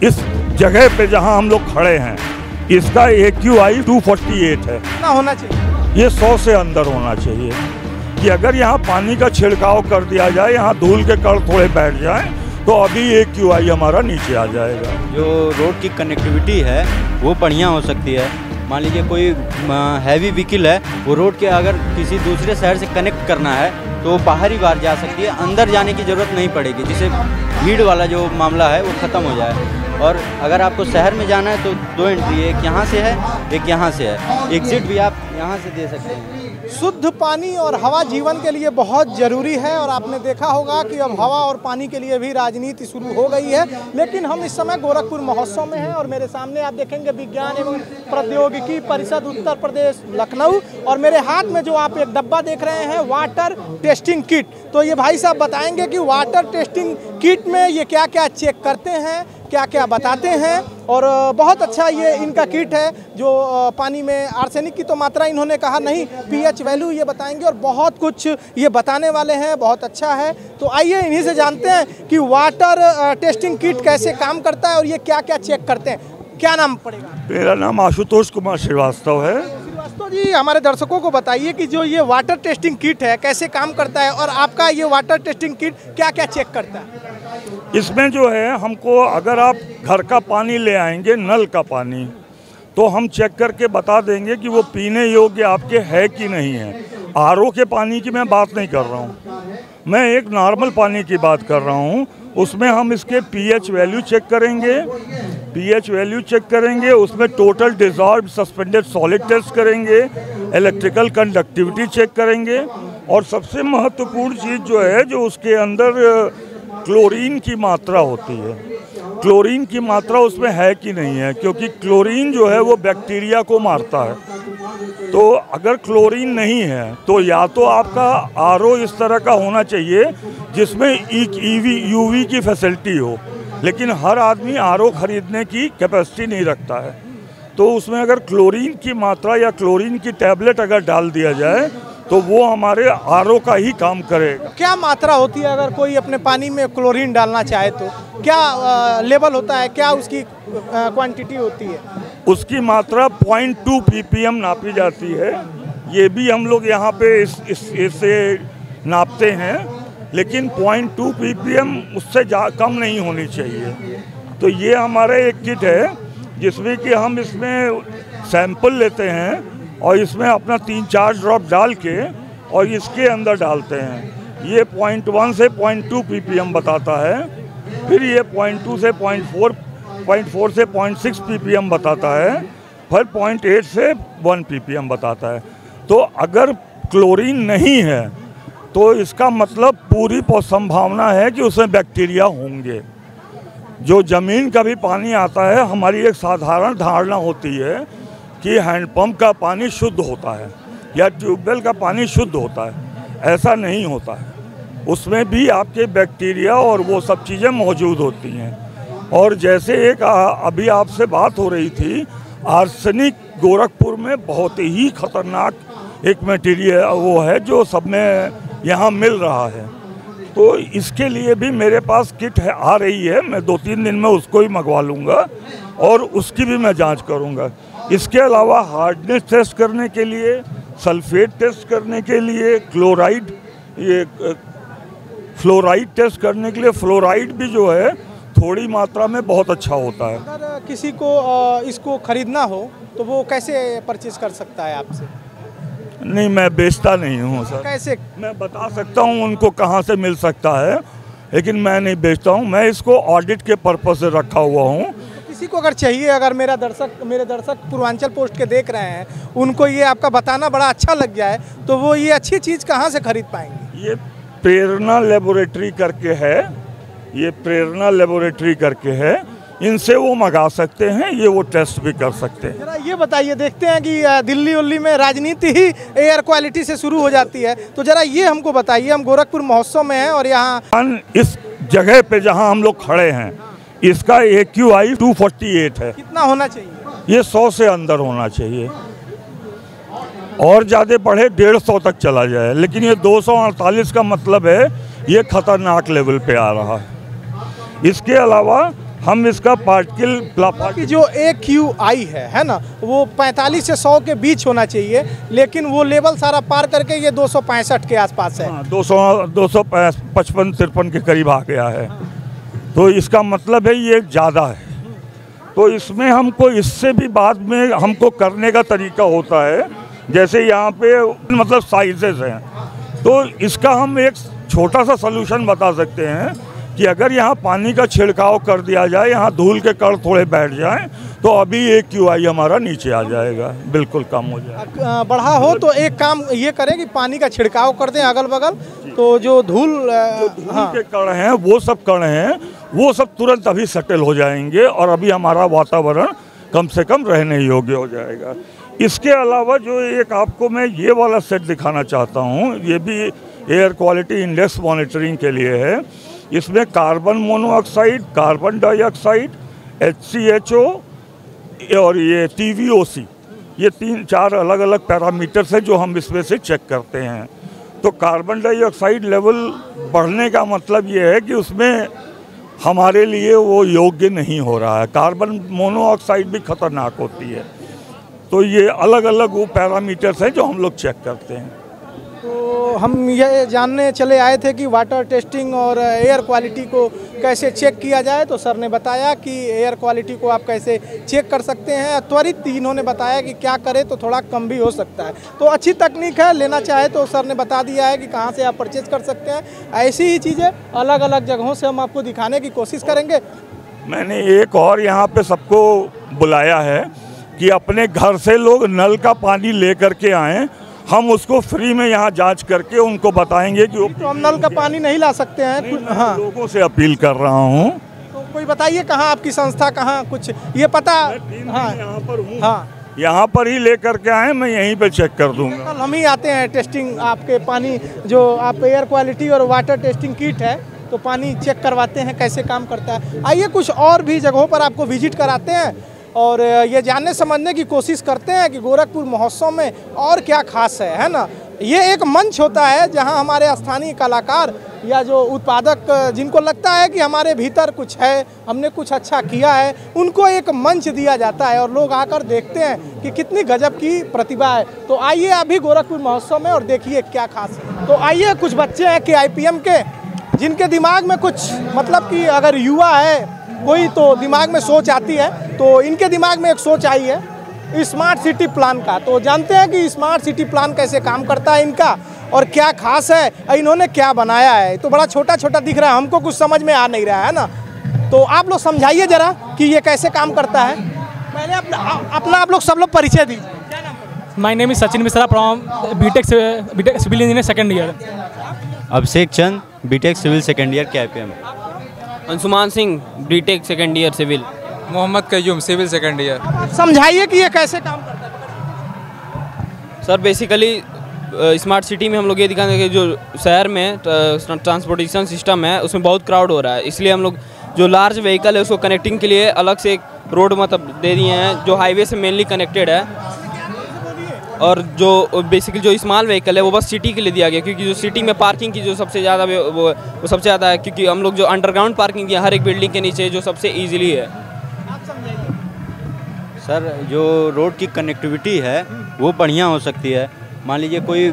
इस जगह पे जहां हम लोग खड़े हैं इसका AQI 248 है। कितना होना चाहिए? ये 100 से अंदर होना चाहिए कि अगर यहाँ पानी का छिड़काव कर दिया जाए, यहाँ धूल के कण थोड़े बैठ जाएं तो अभी AQI हमारा नीचे आ जाएगा। जो रोड की कनेक्टिविटी है वो बढ़िया हो सकती है। मान लीजिए कोई हैवी व्हीकल है, वो रोड के अगर किसी दूसरे शहर से कनेक्ट करना है तो बाहरी बार जा सकती है, अंदर जाने की ज़रूरत नहीं पड़ेगी, जिससे भीड़ वाला जो मामला है वो ख़त्म हो जाए। और अगर आपको शहर में जाना है तो 2 एंट्री, एक यहाँ से है एक यहाँ से है, एग्जिट भी आप यहाँ से दे सकते हैं। शुद्ध पानी और हवा जीवन के लिए बहुत ज़रूरी है और आपने देखा होगा कि अब हवा और पानी के लिए भी राजनीति शुरू हो गई है। लेकिन हम इस समय गोरखपुर महोत्सव में हैं और मेरे सामने आप देखेंगे विज्ञान एवं प्रौद्योगिकी परिषद उत्तर प्रदेश लखनऊ, और मेरे हाथ में जो आप एक डब्बा देख रहे हैं वाटर टेस्टिंग किट। तो ये भाई साहब बताएंगे कि वाटर टेस्टिंग किट में ये क्या क्या चेक करते हैं, क्या क्या बताते हैं। और बहुत अच्छा ये इनका किट है जो पानी में आर्सेनिक की तो मात्रा इन्होंने कहा नहीं, pH वैल्यू ये बताएंगे और बहुत कुछ ये बताने वाले हैं, बहुत अच्छा है। तो आइए इन्हीं से जानते हैं कि वाटर टेस्टिंग किट कैसे काम करता है और ये क्या क्या चेक करते हैं। क्या नाम पड़ेगा? मेरा नाम आशुतोष कुमार श्रीवास्तव है। श्रीवास्तव जी, हमारे दर्शकों को बताइए कि जो ये वाटर टेस्टिंग किट है कैसे काम करता है और आपका ये वाटर टेस्टिंग किट क्या क्या चेक करता है? इसमें जो है हमको, अगर आप घर का पानी ले आएंगे, नल का पानी, तो हम चेक करके बता देंगे कि वो पीने योग्य आपके है कि नहीं है। RO के पानी की मैं बात नहीं कर रहा हूँ, मैं एक नॉर्मल पानी की बात कर रहा हूँ। उसमें हम इसके pH वैल्यू चेक करेंगे, pH वैल्यू चेक करेंगे, उसमें total dissolve suspended solid test करेंगे, इलेक्ट्रिकल कंडक्टिविटी चेक करेंगे, और सबसे महत्वपूर्ण चीज़ जो है, जो उसके अंदर क्लोरीन की मात्रा होती है, क्लोरीन की मात्रा उसमें है कि नहीं है, क्योंकि क्लोरीन जो है वो बैक्टीरिया को मारता है। तो अगर क्लोरीन नहीं है तो या तो आपका RO इस तरह का होना चाहिए जिसमें UV की फैसिलिटी हो, लेकिन हर आदमी RO खरीदने की कैपेसिटी नहीं रखता है। तो उसमें अगर क्लोरीन की मात्रा या क्लोरीन की टैबलेट अगर डाल दिया जाए तो वो हमारे RO का ही काम करेगा। क्या मात्रा होती है अगर कोई अपने पानी में क्लोरीन डालना चाहे तो क्या लेवल होता है, क्या उसकी क्वांटिटी होती है? उसकी मात्रा 0.2 ppm नापी जाती है। ये भी हम लोग यहाँ पे इससे नापते हैं, लेकिन 0.2 ppm उससे कम नहीं होनी चाहिए। तो ये हमारा एक किट है जिसमें कि हम इसमें सैंपल लेते हैं और इसमें अपना 3-4 ड्रॉप डाल के और इसके अंदर डालते हैं। ये 0.1 से 0.2 ppm बताता है, फिर ये 0.2 से 0.4 से 0.6 ppm बताता है, फिर 0.8 से 1 ppm बताता है। तो अगर क्लोरीन नहीं है तो इसका मतलब पूरी संभावना है कि उसमें बैक्टीरिया होंगे। जो ज़मीन का भी पानी आता है, हमारी एक साधारण धारणा होती है कि हैंडपम्प का पानी शुद्ध होता है या ट्यूबवेल का पानी शुद्ध होता है। ऐसा नहीं होता है, उसमें भी आपके बैक्टीरिया और वो सब चीज़ें मौजूद होती हैं। और जैसे एक अभी आपसे बात हो रही थी, आर्सेनिक गोरखपुर में बहुत ही खतरनाक एक मटेरियल वो है जो सब में यहाँ मिल रहा है। तो इसके लिए भी मेरे पास किट आ रही है, मैं 2-3 दिन में उसको ही मंगवा लूँगा और उसकी भी मैं जांच करूँगा। इसके अलावा हार्डनेस टेस्ट करने के लिए, सल्फेट टेस्ट करने के लिए, फ्लोराइड टेस्ट करने के लिए, फ्लोराइड भी जो है थोड़ी मात्रा में बहुत अच्छा होता है। अगर किसी को इसको खरीदना हो तो वो कैसे परचेज कर सकता है आपसे? नहीं, मैं बेचता नहीं हूँ सर। कैसे? मैं बता सकता हूँ उनको कहाँ से मिल सकता है, लेकिन मैं नहीं बेचता हूँ। मैं इसको ऑडिट के पर्पस से रखा हुआ हूँ। किसी को अगर चाहिए, अगर मेरे दर्शक पूर्वांचल पोस्ट के देख रहे हैं, उनको ये आपका बताना बड़ा अच्छा लग गया है, तो वो ये अच्छी चीज़ कहाँ से खरीद पाएंगे? ये प्रेरणा लेबोरेटरी करके है, ये प्रेरणा लेबोरेटरी करके है, इनसे वो मंगा सकते हैं, ये वो टेस्ट भी कर सकते हैं। जरा ये बताइए, देखते हैं कि दिल्ली उल्ली में राजनीति ही एयर क्वालिटी से शुरू हो जाती है, तो जरा ये हमको बताइए, हम गोरखपुर महोत्सव में हैं और यहाँ इस जगह पे जहाँ हम लोग खड़े हैं इसका AQI 248 है। कितना होना चाहिए? ये 100 से अंदर होना चाहिए, और ज़्यादा बढ़े 150 तक चला जाए, लेकिन ये 248 का मतलब है ये खतरनाक लेवल पे आ रहा है। इसके अलावा हम इसका पार्टिकल कि जो AQI है ना, वो 45 से 100 के बीच होना चाहिए, लेकिन वो लेवल सारा पार करके ये 265 के आसपास है। 255-53 के करीब आ गया है, तो इसका मतलब है ये ज़्यादा है। तो इसमें हमको इससे भी बाद में हमको करने का तरीका होता है, जैसे यहाँ पे मतलब साइजेस हैं, तो इसका हम एक छोटा सा सलूशन बता सकते हैं कि अगर यहाँ पानी का छिड़काव कर दिया जाए, यहाँ धूल के कण थोड़े बैठ जाएं, तो अभी AQI हमारा नीचे आ जाएगा, बिल्कुल कम हो जाएगा। बढ़ा हो तो एक काम ये करें कि पानी का छिड़काव कर दें अगल बगल, तो जो धूल के कण हैं, वो सब कण हैं, वो सब तुरंत अभी सेटल हो जाएंगे और अभी हमारा वातावरण कम से कम रहने योग्य हो जाएगा। इसके अलावा जो एक आपको मैं ये वाला सेट दिखाना चाहता हूँ, ये भी एयर क्वालिटी इंडेक्स मॉनिटरिंग के लिए है। इसमें carbon monoxide, carbon dioxide, HCHO और ये TVOC, ये 3-4 अलग अलग पैरामीटर्स हैं जो हम इसमें से चेक करते हैं। तो कार्बन डाइऑक्साइड लेवल बढ़ने का मतलब ये है कि उसमें हमारे लिए वो योग्य नहीं हो रहा है। कार्बन मोनोऑक्साइड भी खतरनाक होती है। तो ये अलग अलग वो पैरामीटर्स हैं जो हम लोग चेक करते हैं। तो हम ये जानने चले आए थे कि वाटर टेस्टिंग और एयर क्वालिटी को कैसे चेक किया जाए, तो सर ने बताया कि एयर क्वालिटी को आप कैसे चेक कर सकते हैं। त्वरित इन्होंने बताया कि क्या करें तो थोड़ा कम भी हो सकता है। तो अच्छी तकनीक है, लेना चाहे तो सर ने बता दिया है कि कहाँ से आप परचेज कर सकते हैं। ऐसी ही चीज़ें अलग अलग जगहों से हम आपको दिखाने की कोशिश करेंगे। मैंने एक और यहाँ पे सबको बुलाया है कि अपने घर से लोग नल का पानी ले करके आएँ, हम उसको फ्री में यहाँ जांच करके उनको बताएंगे कि तो हम नल का पानी नहीं ला सकते हैं। हाँ, लोगों से अपील कर रहा हूँ। तो कोई बताइए कहाँ आपकी संस्था, कहाँ कुछ ये पता? हाँ, यहाँ पर हूँ। हाँ, यहाँ पर ही ले करके आए, मैं यहीं पे चेक कर दूंगा। कल हम ही आते हैं टेस्टिंग, आपके पानी जो आप एयर क्वालिटी और वाटर टेस्टिंग किट है, तो पानी चेक करवाते हैं कैसे काम करता है। आइए कुछ और भी जगहों पर आपको विजिट कराते हैं और ये जानने समझने की कोशिश करते हैं कि गोरखपुर महोत्सव में और क्या खास है ना। ये एक मंच होता है जहां हमारे स्थानीय कलाकार या जो उत्पादक जिनको लगता है कि हमारे भीतर कुछ है, हमने कुछ अच्छा किया है, उनको एक मंच दिया जाता है और लोग आकर देखते हैं कि कितनी गजब की प्रतिभा है। तो आइए अभी गोरखपुर महोत्सव में और देखिए क्या खास है। तो आइए, कुछ बच्चे हैं KIPM के जिनके दिमाग में कुछ मतलब कि अगर युवा है कोई तो दिमाग में सोच आती है, तो इनके दिमाग में एक सोच आई है स्मार्ट सिटी प्लान का। तो जानते हैं कि स्मार्ट सिटी प्लान कैसे काम करता है इनका और क्या खास है, इन्होंने क्या बनाया है। तो बड़ा छोटा छोटा दिख रहा है, हमको कुछ समझ में आ नहीं रहा है ना। तो आप लोग समझाइए जरा कि ये कैसे काम करता है। पहले अपना आप लोग सब लोग परिचय दीजिए। My name is Sachin Mishra from BTech civil engineer second year. Abhishek Chand, BTech civil second year KIPM। Anshuman Singh, BTech second year civil. Mohammad Qayyum, civil second year. समझाइए कि ये कैसे काम करता है। सर बेसिकली स्मार्ट सिटी में हम लोग ये दिखाने कि जो शहर में ट्रांसपोर्टेशन सिस्टम है उसमें बहुत क्राउड हो रहा है, इसलिए हम लोग जो लार्ज व्हीकल है उसको कनेक्टिंग के लिए अलग से एक रोड मतलब दे दिए हैं जो हाईवे से मेनली कनेक्टेड है। और जो बेसिकली जो स्मॉल व्हीकल है वो बस सिटी के लिए दिया गया, क्योंकि जो सिटी में पार्किंग की जो सबसे ज़्यादा वो सबसे ज़्यादा है, क्योंकि हम लोग जो अंडरग्राउंड पार्किंग की हर एक बिल्डिंग के नीचे जो सबसे ईजिली है। सर जो रोड की कनेक्टिविटी है वो बढ़िया हो सकती है। मान लीजिए कोई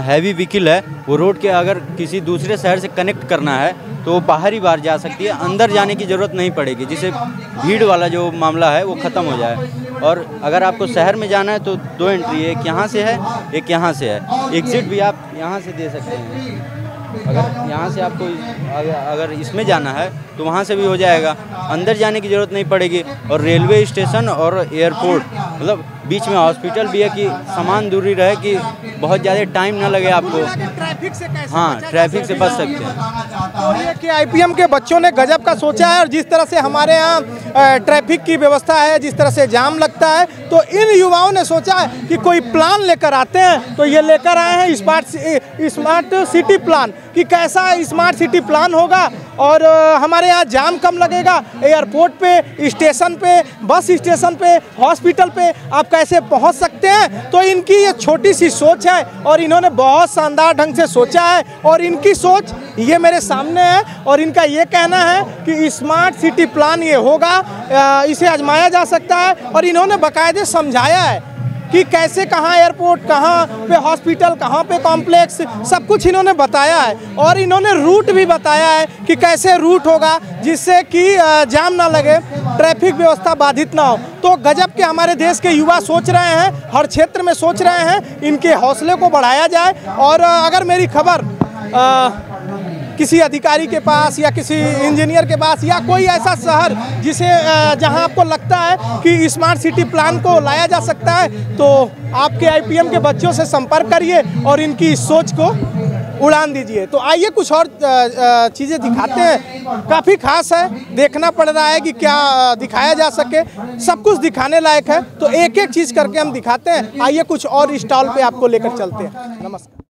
हैवी व्हीकल है, वो रोड के अगर किसी दूसरे शहर से कनेक्ट करना है तो वो बाहर ही बाहर जा सकती है, अंदर जाने की ज़रूरत नहीं पड़ेगी, जिससे भीड़ वाला जो मामला है वो ख़त्म हो जाए। और अगर आपको शहर में जाना है तो 2 एंट्री है, एक यहाँ से है, एक यहाँ से है। एग्ज़िट भी आप यहाँ से दे सकते हैं। अगर यहाँ से आपको अगर इसमें जाना है तो वहाँ से भी हो जाएगा, अंदर जाने की ज़रूरत नहीं पड़ेगी। और रेलवे स्टेशन और एयरपोर्ट मतलब बीच में हॉस्पिटल भी है कि समान दूरी रहे कि बहुत ज़्यादा टाइम ना लगे आपको। ट्रैफिक से कैसे हाँ, ट्रैफिक से बच सकते हैं। तो ये KIPM के बच्चों ने गजब का सोचा है। और जिस तरह से हमारे यहाँ ट्रैफिक की व्यवस्था है, जिस तरह से जाम लगता है, तो इन युवाओं ने सोचा है कि कोई प्लान लेकर आते हैं। तो ये लेकर आए हैं स्मार्ट सिटी प्लान कि कैसा स्मार्ट सिटी प्लान होगा और हमारे यहाँ जाम कम लगेगा। एयरपोर्ट पे, स्टेशन पे, बस स्टेशन पे, हॉस्पिटल पे आप कैसे पहुँच सकते हैं। तो इनकी ये छोटी सी सोच है और इन्होंने बहुत शानदार ढंग से सोचा है और इनकी सोच ये मेरे सामने है और इनका ये कहना है कि स्मार्ट सिटी प्लान ये होगा, इसे आजमाया जा सकता है और इन्होंने बाकायदे समझाया है कि कैसे, कहाँ एयरपोर्ट, कहाँ पे हॉस्पिटल, कहाँ पे कॉम्प्लेक्स, सब कुछ इन्होंने बताया है और इन्होंने रूट भी बताया है कि कैसे रूट होगा जिससे कि जाम ना लगे, ट्रैफिक व्यवस्था बाधित ना हो। तो गजब के हमारे देश के युवा सोच रहे हैं, हर क्षेत्र में सोच रहे हैं, इनके हौसले को बढ़ाया जाए। और अगर मेरी खबर किसी अधिकारी के पास या किसी इंजीनियर के पास या कोई ऐसा शहर जिसे जहां आपको लगता है कि स्मार्ट सिटी प्लान को लाया जा सकता है, तो आपके IPM के बच्चों से संपर्क करिए और इनकी इस सोच को उड़ान दीजिए। तो आइए कुछ और चीज़ें दिखाते हैं, काफ़ी खास है, देखना पड़ रहा है कि क्या दिखाया जा सके। सब कुछ दिखाने लायक है, तो एक एक चीज़ करके हम दिखाते हैं। आइए कुछ और स्टॉल पे आपको लेकर चलते हैं। नमस्कार।